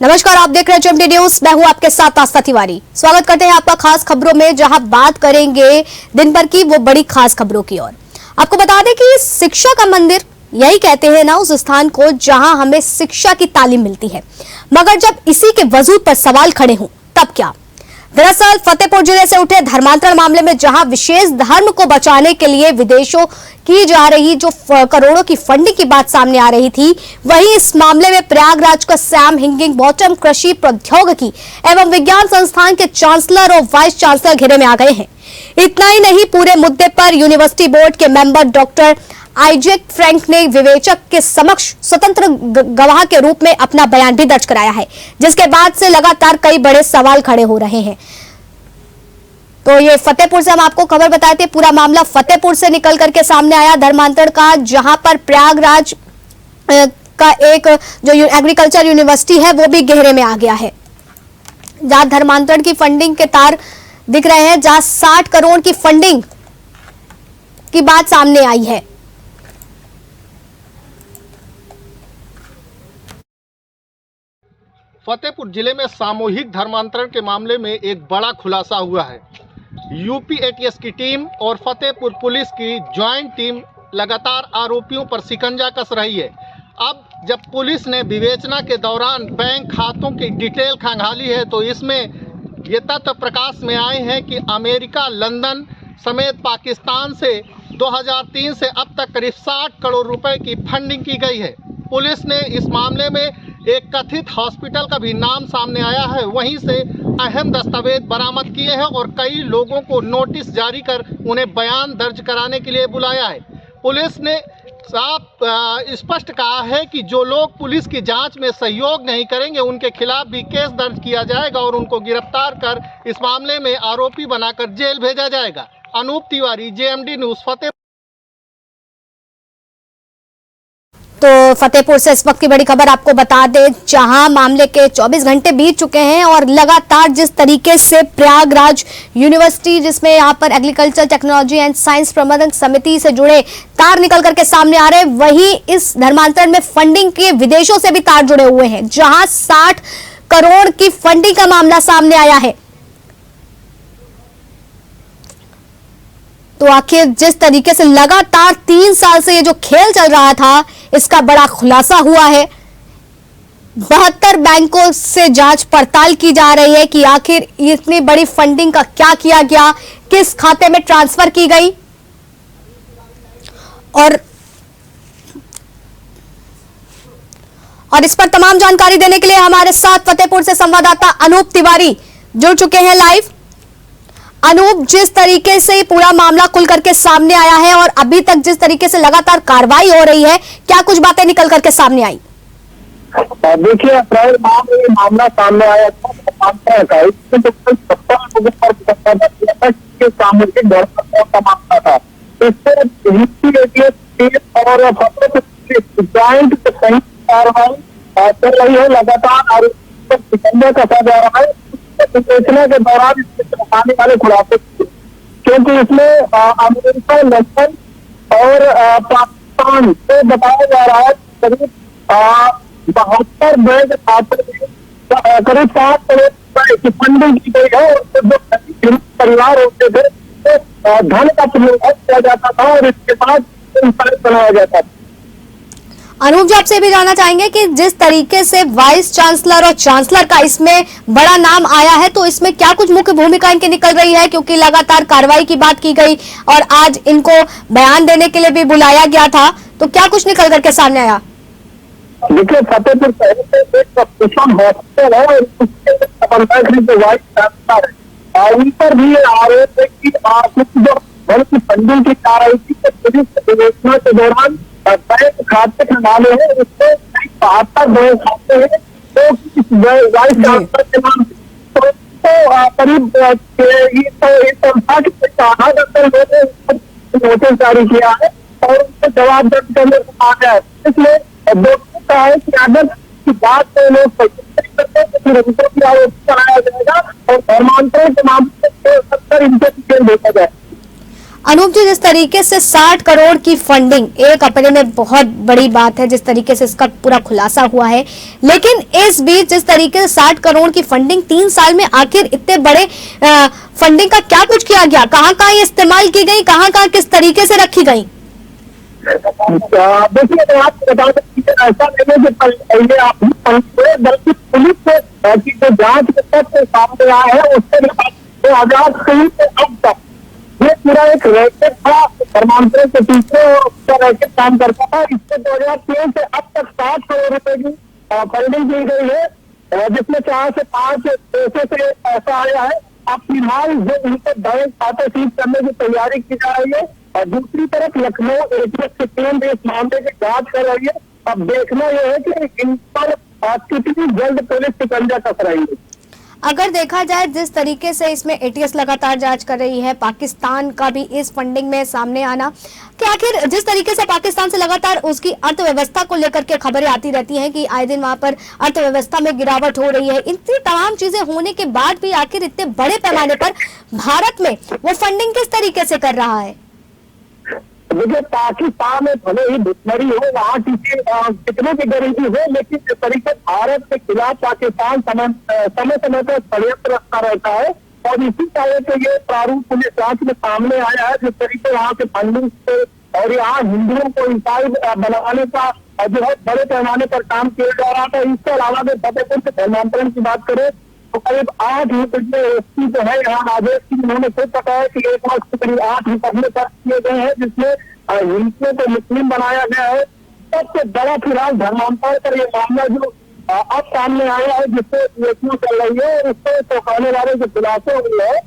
नमस्कार, आप देख रहे हैं एचएमटी न्यूज। मैं हूं आपके साथ आस्था तिवारी। स्वागत करते हैं आपका खास खबरों में, जहां बात करेंगे दिन भर की वो बड़ी खास खबरों की ओर। आपको बता दें कि शिक्षा का मंदिर, यही कहते हैं ना उस स्थान को जहां हमें शिक्षा की तालीम मिलती है, मगर जब इसी के वजूद पर सवाल खड़े हों तब क्या। दरअसल फतेहपुर जिले से उठे धर्मांतरण मामले में जहां विशेष धर्म को बचाने के लिए विदेशों की जा रही जो करोड़ों की फंडिंग की बात सामने आ रही थी, वहीं इस मामले में प्रयागराज का सैम हिंगिंग बॉटम कृषि प्रौद्योगिकी एवं विज्ञान संस्थान के चांसलर और वाइस चांसलर घेरे में आ गए हैं। इतना ही नहीं, पूरे मुद्दे पर यूनिवर्सिटी बोर्ड के मेंबर डॉक्टर आइजैक फ्रैंक ने विवेचक के समक्ष स्वतंत्र गवाह के रूप में अपना बयान भी दर्ज कराया है, जिसके बाद से लगातार कई बड़े सवाल खड़े हो रहे हैं। तो ये फतेहपुर से हम आपको खबर बताए थे, पूरा मामला फतेहपुर से निकल करके सामने आया धर्मांतरण का, जहां पर प्रयागराज का एक जो एग्रीकल्चर यूनिवर्सिटी है वो भी घेरे में आ गया है, जहां धर्मांतरण की फंडिंग के तार दिख रहे हैं, जहां 60 करोड़ की फंडिंग की बात सामने आई है। फतेहपुर जिले में सामूहिक धर्मांतरण के मामले में एक बड़ा खुलासा हुआ है। यूपी एटीएस की टीम और फतेहपुर पुलिस की ज्वाइंट टीम लगातार आरोपियों पर शिकंजा कस रही है। अब जब पुलिस ने विवेचना के दौरान बैंक खातों की डिटेल खंगाली है, तो इसमें ये तथ्य प्रकाश में आए हैं कि अमेरिका, लंदन समेत पाकिस्तान से 2003 से अब तक करीब 60 करोड़ रुपए की फंडिंग की गई है। पुलिस ने इस मामले में एक कथित हॉस्पिटल का भी नाम सामने आया है, वहीं से अहम दस्तावेज बरामद किए हैं और कई लोगों को नोटिस जारी कर उन्हें बयान दर्ज कराने के लिए बुलाया है। पुलिस ने साफ स्पष्ट कहा है कि जो लोग पुलिस की जांच में सहयोग नहीं करेंगे उनके खिलाफ भी केस दर्ज किया जाएगा और उनको गिरफ्तार कर इस मामले में आरोपी बनाकर जेल भेजा जाएगा। Anoop Tiwari, JMD news, Fatehpur. तो फतेहपुर से इस वक्त की बड़ी खबर आपको बता दें, जहां मामले के 24 घंटे बीत चुके हैं और लगातार जिस तरीके से प्रयागराज यूनिवर्सिटी, जिसमें यहां पर एग्रीकल्चर टेक्नोलॉजी एंड साइंस प्रबंधन समिति से जुड़े तार निकल करके सामने आ रहे हैं, वहीं इस धर्मांतरण में फंडिंग के विदेशों से भी तार जुड़े हुए हैं, जहां 60 करोड़ की फंडिंग का मामला सामने आया है। तो आखिर जिस तरीके से लगातार 3 साल से ये जो खेल चल रहा था, इसका बड़ा खुलासा हुआ है। 72 बैंकों से जांच पड़ताल की जा रही है कि आखिर इतनी बड़ी फंडिंग का क्या किया गया, किस खाते में ट्रांसफर की गई। और इस पर तमाम जानकारी देने के लिए हमारे साथ फतेहपुर से संवाददाता अनूप तिवारी जुड़ चुके हैं लाइव। अनूप, जिस तरीके से पूरा मामला खुल करके सामने आया है और अभी तक जिस तरीके से लगातार कार्रवाई हो रही है, क्या कुछ बातें निकल करके सामने आई? देखिए, अप्रैल माह में मामला सामने आया था, सामूहिक धर्मांतरण का मामला था। और ज्वाइंट संयुक्त कार्रवाई चल रही है, लगातार आरोपी पर शिकंजा कसा जा रहा है। विवेचना के दौरान इसके आने वाले खुलासे, क्योंकि इसमें अमेरिका, लंदन और पाकिस्तान से बताया जा रहा है करीब 72 बैंक खाते में करीब 60 करोड़ रुपए की फंडिंग की गई है। और जो परिवार होते थे तो धन का प्रयोग किया जाता था और इसके बाद बनाया जाता था। अनूप जी, आपसे भी जानना चाहेंगे कि जिस तरीके से वाइस चांसलर और चांसलर का इसमें बड़ा नाम आया है, तो इसमें क्या कुछ मुख्य भूमिका इनकी निकल रही है, क्योंकि लगातार कार्रवाई की बात की गई और आज इनको बयान देने के लिए भी बुलाया गया था, तो क्या कुछ निकल करके सामने आया? देखिए, फतेहपुर शहर में एक हॉस्पिटल है और उसके जो वाइस चांसलर है, उन पर भी आरोप है कि जो धन की फंडिंग की कार्रवाई पुलिस विवेचना के दौरान बैंक खाते खंगाले हैं, उससे 72 बैंक खाते हैं, तो वाइस चांसलर के नाम तो करीब संस्था के आधा दर्जन लोगों ने नोटिस जारी किया है और उनको जवाब दर्ज करने को कहा है। इसलिए दोस्तों का है कि अगर की बात को लोग करते हैं तो फिर उनको भी आरोपी बनाया जाएगा और धर्मांतरण के मामले में 70 इनके भेजा जाए। अनूप जी, जिस तरीके से 60 करोड़ की फंडिंग एक अपने में बहुत बड़ी बात है, जिस तरीके से इसका पूरा खुलासा हुआ है, लेकिन इस बीच जिस तरीके से 60 करोड़ की फंडिंग 3 साल में आखिर इतने बड़े फंडिंग का क्या कुछ किया गया, कहाँ ये इस्तेमाल की गई, कहाँ किस तरीके से रखी गई? देखिए, मैं आपको बता दें, ऐसा नहीं है कि पहले आप बल्कि पुलिस की जो जांच के तथ्य सामने आया है उससे 2003 से अब तक ये पूरा एक रैकेट था, धर्मांतरण के पीछे उसका रैकेट काम करता था। इससे 2003 से अब तक 60 करोड़ रुपए की फंडिंग की गई है, जिसमें 4 से 5 देशों से पैसा आया है। अब फिलहाल जो उनके बैंक खाते सीज करने की तैयारी की जा रही है और दूसरी तरफ लखनऊ एटीएस की टीम भी इस मामले की जांच कर रही है। अब देखना यह है कि इन पर कितनी जल्द पुलिस शिकंजा कस रही है। अगर देखा जाए जिस तरीके से इसमें एटीएस लगातार जांच कर रही है, पाकिस्तान का भी इस फंडिंग में सामने आना, कि आखिर जिस तरीके से पाकिस्तान से लगातार उसकी अर्थव्यवस्था को लेकर के खबरें आती रहती हैं कि आए दिन वहां पर अर्थव्यवस्था में गिरावट हो रही है, इतनी तमाम चीजें होने के बाद भी आखिर इतने बड़े पैमाने पर भारत में वो फंडिंग किस तरीके से कर रहा है? देखिए, पाकिस्तान में भले ही दुश्मनी हो, वहाँ कितनी भी गरीबी हो, लेकिन जिस तरीके भारत के खिलाफ पाकिस्तान समय समय पर षड्यंत्र रखता रहता है और इसी तरह से ये प्रारूप पुलिस जांच में सामने आया है। जिस तरीके वहाँ के फंडिंग से और यहाँ हिंदुओं को ईसाई बनाने का जो है बड़े पैमाने पर काम किया जा रहा था। इसके अलावा अगर फतेहपुर के धर्मांतरण की बात करें तो करीब 8 एसपी जो है यहाँ राजेश की, उन्होंने खुद बताया कि 1 वर्ष के करीब 8 मुकदमे दर्ज किए गए हैं, जिसमें हिंदुओं को मुस्लिम बनाया गया है। सबसे बड़ा फिलहाल धर्मांतरण पर यह मामला जो अब सामने आया है, जिससे योजना चल रही है और उससे चौंकाने वाले जो खुलासे हुए हैं।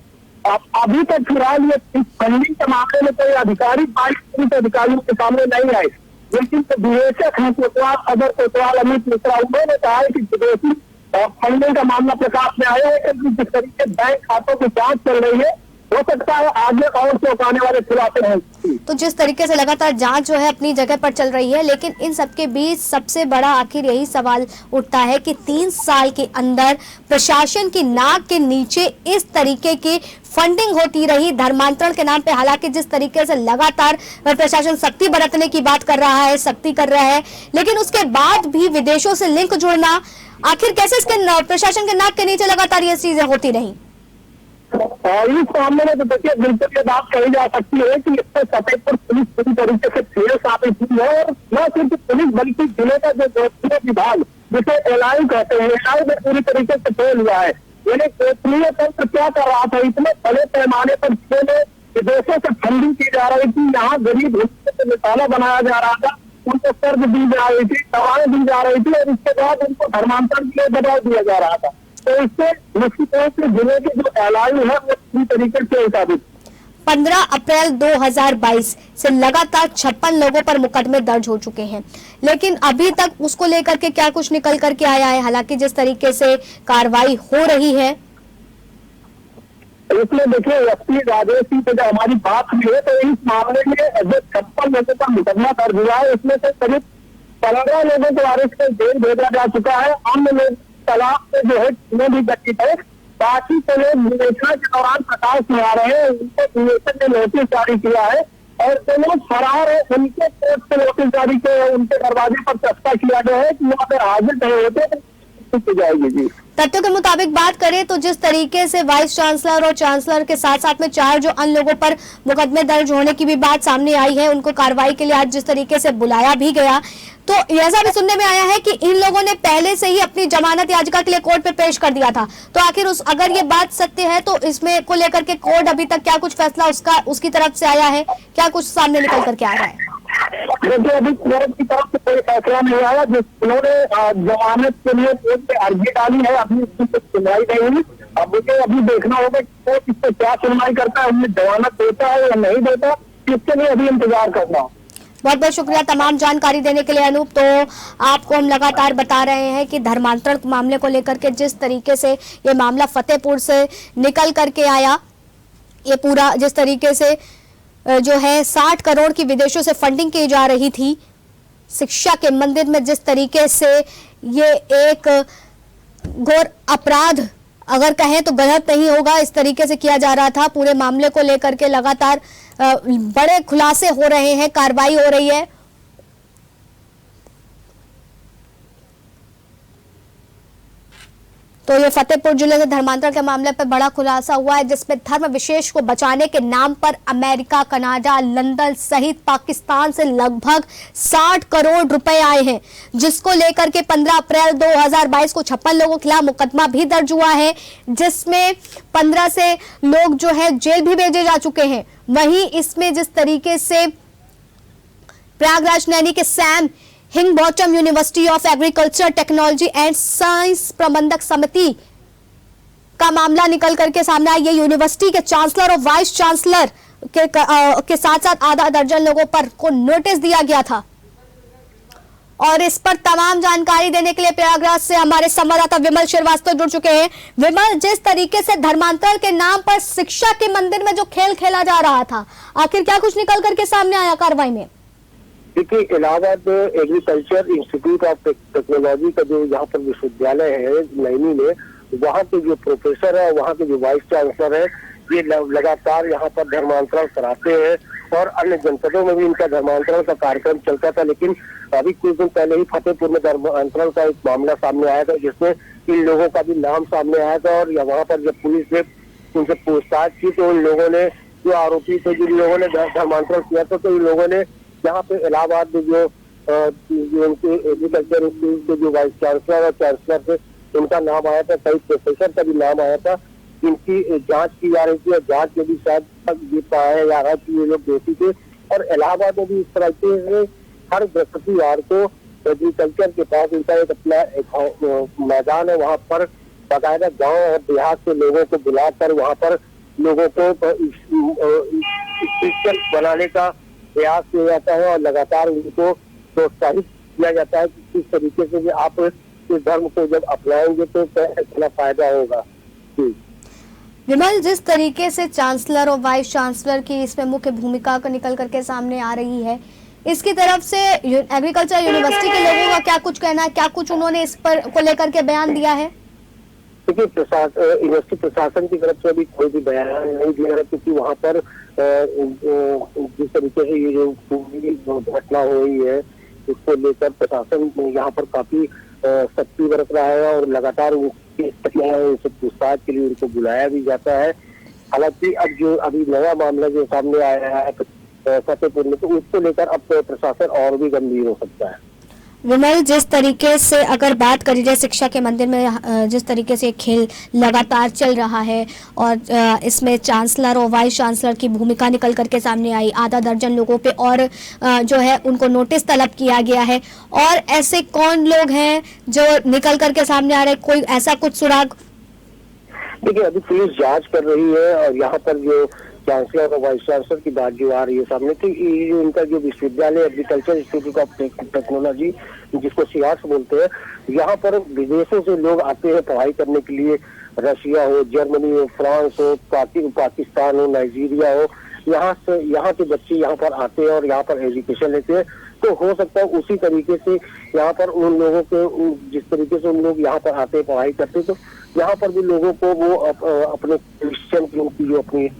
अभी तक फिलहाल ये फंडिंग के मामले में कोई अधिकारी 22 पुलिस अधिकारियों के सामने नहीं आए, लेकिन निदेशक हैं कोतवाल, सदर कोतवाल अमित मिश्रा, उन्होंने कहा है कि विदेशी फंडिंग का मामला प्रकाश में आया है, क्योंकि जिस तरीके बैंक खातों की जांच चल रही है, हो सकता है आगे और चौंकाने वाले खुलासे हैं। तो जिस तरीके से लगातार जांच जो है अपनी जगह पर चल रही है, लेकिन इन सबके बीच सबसे बड़ा आखिर यही सवाल उठता है कि 3 साल के अंदर प्रशासन की नाक के नीचे इस तरीके की फंडिंग होती रही धर्मांतरण के नाम पे। हालांकि जिस तरीके से लगातार प्रशासन सख्ती बरतने की बात कर रहा है, सख्ती कर रहा है, लेकिन उसके बाद भी विदेशों से लिंक जुड़ना, आखिर कैसे इसके प्रशासन के नाक के नीचे लगातार ये चीजें होती रही? इस मामले में तो देखिए बिल्कुल ये बात कही जा सकती है कि इससे फतेहपुर पुलिस पूरी तरीके से फेल साबित हुई है और न सिर्फ पुलिस बल्कि जिले का जो गोपनीय विभाग, जिसे एलआई कहते हैं, एलआई में पूरी तरीके से फेल हुआ है। यानी गोपनीय तंत्र क्या कर रहा था, इतने बड़े पैमाने पर जिले में विदेशों से फंडिंग की जा रही थी, यहाँ गरीब हिस्से से मिसाला बनाया जा रहा था, उनको कर्ज दी जा रही थी, दवाएं दी जा रही थी और इसके बाद उनको धर्मांतरण के लिए दबाव दिया जा रहा था। तो इससे निश्चित रूप से जिले के जो एलआई है वो पूरी तरीके से साबित। 15 अप्रैल 2022 से लगातार 56 लोगों पर मुकदमे दर्ज हो चुके हैं, लेकिन अभी तक उसको लेकर के क्या कुछ निकल करके आया है? हालांकि जिस तरीके से कार्रवाई हो रही है, इसमें देखिए एसपी राजेश सिंह से जब हमारी बात हुई है तो इस मामले में जो 56 लोगों का मुकदमा दर्ज हुआ है, इसमें से करीब 15 लोगों को अरेस्ट कर जेल भेजा जा चुका है। अन्य लोग तलाश से जो है टीमें भी गठित है। बाकी तो लोग विवेचना के दौरान प्रकाश में आ रहे हैं, उनको विवेचन ने नोटिस जारी किया है और जो लोग फरार है उनके कोर्ट से नोटिस जारी किए, उनके दरवाजे पर चस्पा किया गया है कि वो अगर हाजिर नहीं होते तो की जाएगी। जी, तथ्यों के मुताबिक बात करें तो जिस तरीके से वाइस चांसलर और चांसलर के साथ साथ में 4 जो अन्य लोगों पर मुकदमे दर्ज होने की भी बात सामने आई है, उनको कार्रवाई के लिए आज जिस तरीके से बुलाया भी गया, तो ऐसा भी सुनने में आया है कि इन लोगों ने पहले से ही अपनी जमानत याचिका के लिए कोर्ट पे पेश कर दिया था। तो आखिर अगर ये बात सत्य है तो इसमें को लेकर के कोर्ट अभी तक क्या कुछ फैसला उसकी तरफ से आया है, क्या कुछ सामने निकल करके आ रहा है? देखिए, अभी कोर्ट की तरफ से कोई फैसला नहीं आया। जिन्होंने जमानत के लिए कोर्ट पे अर्जी डाली है, अभी उसकी कुछ सुनवाई नहीं हुई। अब मुझे अभी देखना होगा कि कोर्ट इस पर क्या सुनवाई करता है, उन्हें जमानत देता है या नहीं देता, इसके लिए अभी इंतजार करना। बहुत बहुत शुक्रिया तमाम जानकारी देने के लिए अनूप। तो आपको हम लगातार बता रहे हैं कि धर्मांतरण मामले को लेकर के जिस तरीके से ये मामला फतेहपुर से निकल करके आया, ये पूरा जिस तरीके से जो है 60 करोड़ की विदेशों से फंडिंग की जा रही थी, शिक्षा के मंदिर में जिस तरीके से ये एक घोर अपराध अगर कहें तो गलत नहीं होगा, इस तरीके से किया जा रहा था। पूरे मामले को लेकर के लगातार बड़े खुलासे हो रहे हैं, कार्रवाई हो रही है। तो ये फतेहपुर जिले के धर्मांतरण के मामले पर बड़ा खुलासा हुआ है, जिसमें धर्म विशेष को बचाने के नाम पर अमेरिका, कनाडा, लंदन सहित पाकिस्तान से लगभग 60 करोड़ रुपए आए हैं, जिसको लेकर के 15 अप्रैल 2022 को 56 लोगों के खिलाफ मुकदमा भी दर्ज हुआ है, जिसमें 15 से लोग जो है जेल भी भेजे जा चुके हैं। वहीं इसमें जिस तरीके से प्रयागराज नैनी के Sam Higginbottom university of agriculture technology and science प्रबंधक समिति का मामला निकल करके सामने आया। ये यूनिवर्सिटी के चांसलर और वाइस चांसलर के साथ साथ आधा दर्जन लोगों पर को नोटिस दिया गया था। और इस पर तमाम जानकारी देने के लिए प्रयागराज से हमारे संवाददाता विमल श्रीवास्तव जुड़ चुके हैं। विमल, जिस तरीके से धर्मांतरण के नाम पर शिक्षा के मंदिर में जो खेल खेला जा रहा था, आखिर क्या कुछ निकल करके सामने आया कार्रवाई में? देखिए, Allahabad agriculture institute of technology का जो यहाँ पर विश्वविद्यालय है नैनी में, वहाँ के जो प्रोफेसर है, वहाँ के जो वाइस चांसलर है, ये लगातार यहाँ पर धर्मांतरण कराते हैं और अन्य जनपदों में भी इनका धर्मांतरण का कार्यक्रम चलता था। लेकिन अभी कुछ दिन पहले ही फतेहपुर में धर्मांतरण का एक मामला सामने आया था, जिसमें इन लोगों का भी नाम सामने आया था। और वहाँ पर जब पुलिस ने उनसे पूछताछ की तो इन लोगों ने, जो आरोपी थे, जिन लोगों ने धर्मांतरण किया था, तो इन लोगों ने यहाँ पे इलाहाबाद में जो उनके एग्रीकल्चर इंस्टीट्यूट के जो वाइस चांसलर और चांसलर थे, उनका नाम आया था, कई प्रोफेसर का भी नाम आया था। इनकी जांच की जा रही थी और जांच में भी शायद ये पाया जा रहा है कि ये लोग दोषी थे। और इलाहाबाद में भी इस तरह से हर बृहस्पतिवार को एग्रीकल्चर के पास इनका एक अपना एक मैदान है, वहाँ पर बाकायदा गाँव और देहात के लोगों को बुलाकर वहाँ पर लोगों को शिक्षक बनाने का प्रयास किया जाता है और लगातार उनको प्रोत्साहित किया जाता है कि किस तरीके से आप इस धर्म को जब अपनाएंगे तो कितना फायदा होगा। विमल, जिस तरीके से चांसलर और वाइस चांसलर की इसमें मुख्य भूमिका को निकल करके सामने आ रही है, इसकी तरफ से एग्रीकल्चर यूनिवर्सिटी के लोगों का क्या कुछ कहना है, क्या कुछ उन्होंने इस पर को लेकर के बयान दिया है? देखिए, यूनिवर्सिटी प्रशासन की तरफ से अभी कोई भी बयान नहीं दिया है, क्योंकि वहाँ पर जिस तरीके से ये जो पूरी घटना हुई है, उसको लेकर प्रशासन यहाँ पर काफी सख्ती बरत रहा है और लगातार उनसे पूछताछ के लिए उनको बुलाया भी जाता है। हालांकि अब जो अभी नया मामला जो सामने आया है फतेहपुर में, तो उसको लेकर अब प्रशासन और भी गंभीर हो सकता है। विमल, जिस तरीके से अगर बात करी जाए शिक्षा के मंदिर में जिस तरीके से खेल लगातार चल रहा है और इसमें चांसलर और वाइस चांसलर की भूमिका निकल करके सामने आई, आधा दर्जन लोगों पे और जो है उनको नोटिस तलब किया गया है, और ऐसे कौन लोग हैं जो निकल करके सामने आ रहे, कोई ऐसा कुछ सुराग? देखिए, अभी पुलिस जांच कर रही है और यहाँ पर जो चांसलर और वाइस चांसलर की बात जो आ रही है सामने, तो ये जो इनका जो विश्वविद्यालय एग्रीकल्चर इंस्टीट्यूट ऑफ टेक्नोलॉजी, जिसको सियास बोलते हैं, यहाँ पर विदेशों से लोग आते हैं पढ़ाई करने के लिए। रशिया हो, जर्मनी हो, फ्रांस हो, पाकिस्तान हो, नाइजीरिया हो, यहाँ के बच्चे यहाँ पर आते हैं और यहाँ पर एजुकेशन लेते हैं। तो हो सकता है उसी तरीके से यहाँ पर उन लोगों के, जिस तरीके से उन लोग यहाँ पर आते हैं पढ़ाई करते हैं, तो यहाँ पर भी लोगों को वो अपने क्रिश्चियन की जो अपनी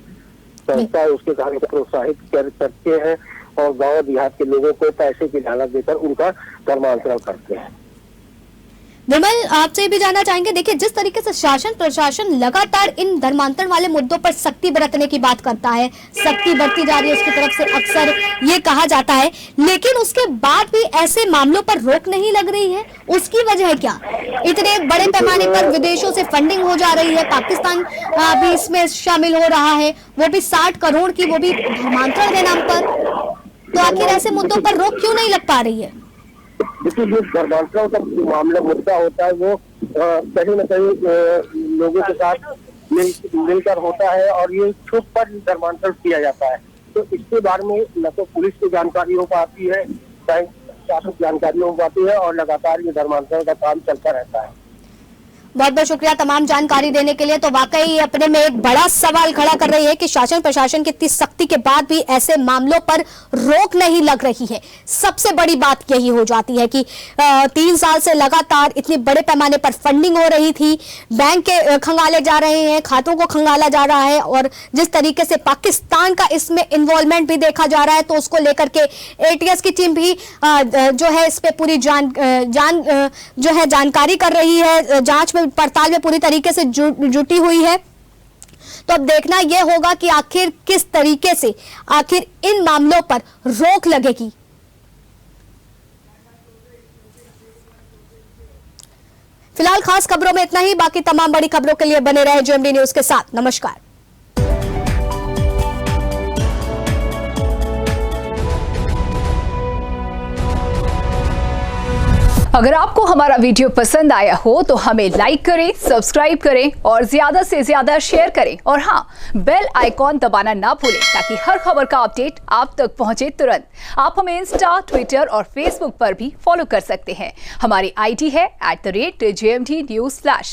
संस्था है उसके कार्य को प्रोत्साहित करते हैं और गांव देहात के लोगों को पैसे की लालच देकर उनका धर्मांतरण करते हैं। विमल, आपसे ये भी जानना चाहेंगे, देखिए जिस तरीके से शासन प्रशासन लगातार इन धर्मांतरण वाले मुद्दों पर सख्ती बरतने की बात करता है, सख्ती बरती जा रही है उसकी तरफ से अक्सर ये कहा जाता है, लेकिन उसके बाद भी ऐसे मामलों पर रोक नहीं लग रही है, उसकी वजह क्या? इतने बड़े पैमाने पर विदेशों से फंडिंग हो जा रही है, पाकिस्तान भी इसमें शामिल हो रहा है, वो भी 60 करोड़ की, वो भी धर्मांतरण के नाम पर। तो आखिर ऐसे मुद्दों पर रोक क्यों नहीं लग पा रही है? देखिए, जो धर्मांतरण का मामला मुद्दा होता है वो कहीं न कहीं लोगों के साथ मिलकर होता है और ये छुप पर धर्मांतरण किया जाता है। तो इसके बारे में न तो पुलिस को जानकारी हो पाती है, बैंक शासन जानकारी हो पाती है और लगातार ये धर्मांतरण का काम चलता रहता है। बहुत बहुत शुक्रिया तमाम जानकारी देने के लिए। तो वाकई अपने में एक बड़ा सवाल खड़ा कर रही है कि शासन प्रशासन की इतनी सख्ती के बाद भी ऐसे मामलों पर रोक नहीं लग रही है। सबसे बड़ी बात यही हो जाती है कि 3 साल से लगातार इतने बड़े पैमाने पर फंडिंग हो रही थी, बैंक के खंगाले जा रहे हैं, खातों को खंगाला जा रहा है, और जिस तरीके से पाकिस्तान का इसमें इन्वॉल्वमेंट भी देखा जा रहा है, तो उसको लेकर के एटीएस की टीम भी जो है इस पे पूरी जानकारी कर रही है, जांच में पड़ताल में पूरी तरीके से जुटी हुई है। तो अब देखना यह होगा कि आखिर किस तरीके से आखिर इन मामलों पर रोक लगेगी। फिलहाल खास खबरों में इतना ही। बाकी तमाम बड़ी खबरों के लिए बने रहे जेएमडी न्यूज के साथ। नमस्कार। अगर आपको हमारा वीडियो पसंद आया हो तो हमें लाइक करें, सब्सक्राइब करें और ज्यादा से ज्यादा शेयर करें, और हाँ, बेल आइकॉन दबाना ना भूलें ताकि हर खबर का अपडेट आप तक पहुंचे तुरंत। आप हमें इंस्टा, ट्विटर और फेसबुक पर भी फॉलो कर सकते हैं। हमारी आईडी है @JMD News Flash।